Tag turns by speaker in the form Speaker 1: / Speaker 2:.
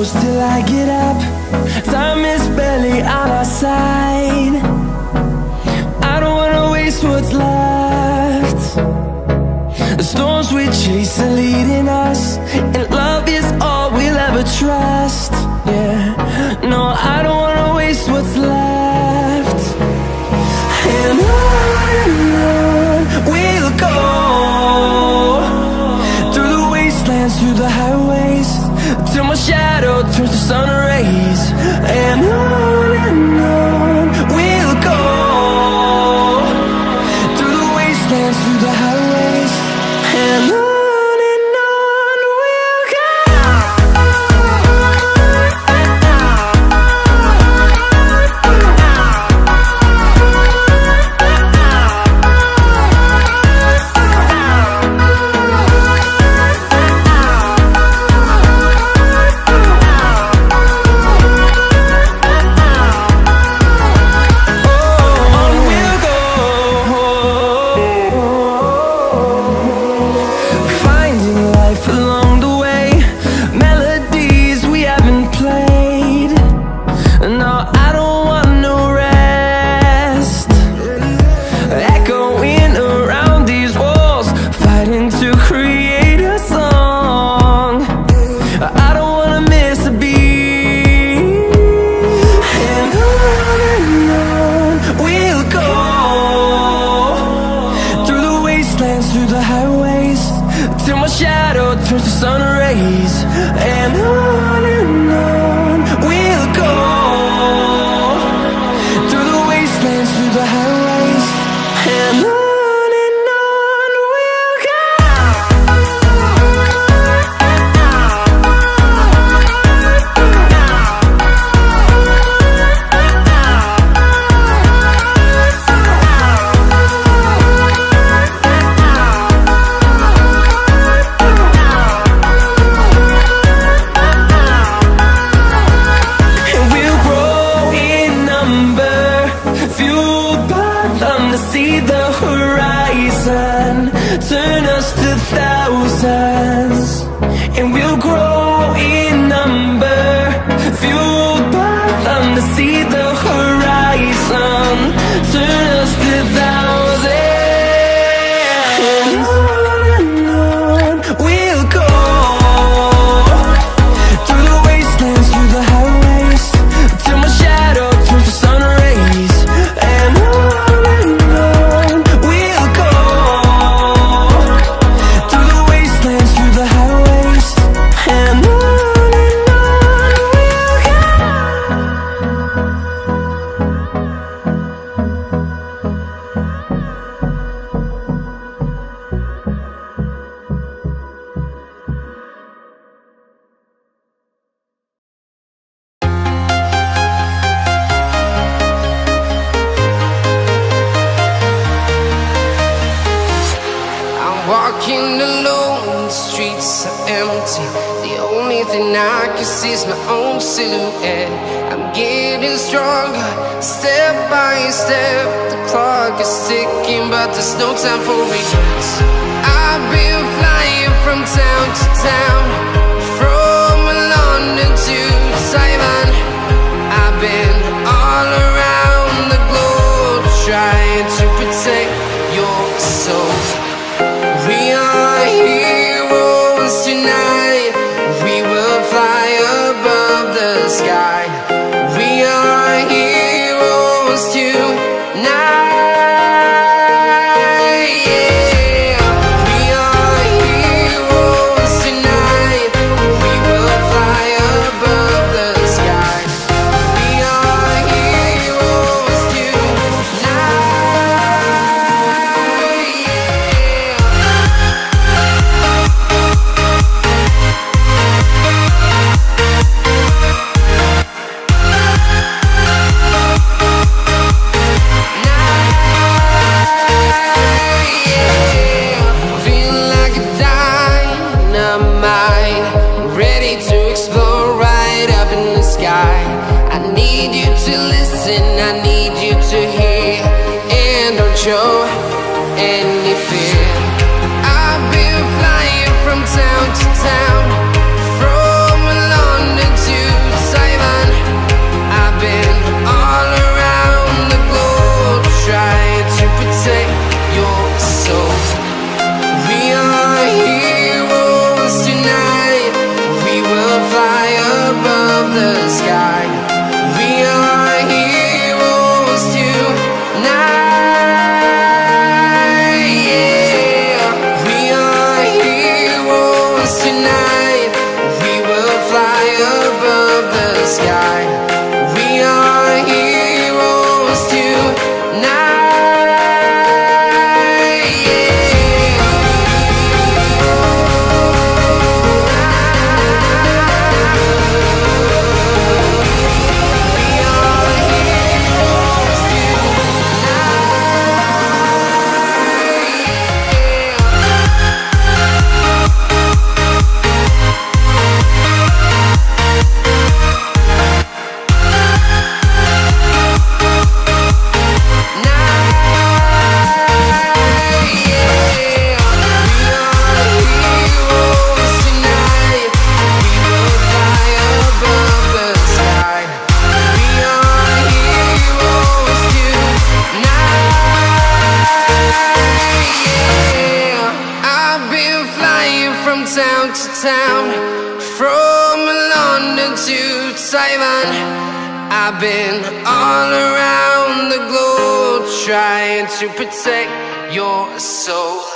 Speaker 1: close till I get up. Time is barely on our side. I don't wanna waste what's left. The storms we chase are leading us, and love is all we'll ever trust. Yeah, no, I don't wanna waste what's left. And on we'll go, through the wastelands, through the highways, till my shadow turns to sun rays. And on we'll go, through the wastelands, through the highways, and on we'll go. Through the highways, till my shadow turns to sun rays. And on we'll go, through the wastelands, through the highways, and on we'll go. See the horizon turn us to thousands, and we'll grow in number, fueled by them. To see the horizon turn us to thousands, and on we'll go, through the wastelands, through the highways, till my shadow turns to sun rays. And
Speaker 2: walking alone, the streets are empty. The only thing I can see is my own silhouette. I'm getting stronger, step by step. The clock is ticking, but there's no time for regrets. I've been flying from town to town, from London to Taiwan. I've been all around the globe, trying to protect your soul. We are heroes tonight. We will fly above the sky. We are heroes tonight. Yeah. We are heroes tonight. We will fly above the sky. We are heroes tonight. I need you to listen, I need you to hear, and don't show any fear. I've been flying from town to town, from London to town, from London to Taiwan. I've been all around the globe trying to protect your soul.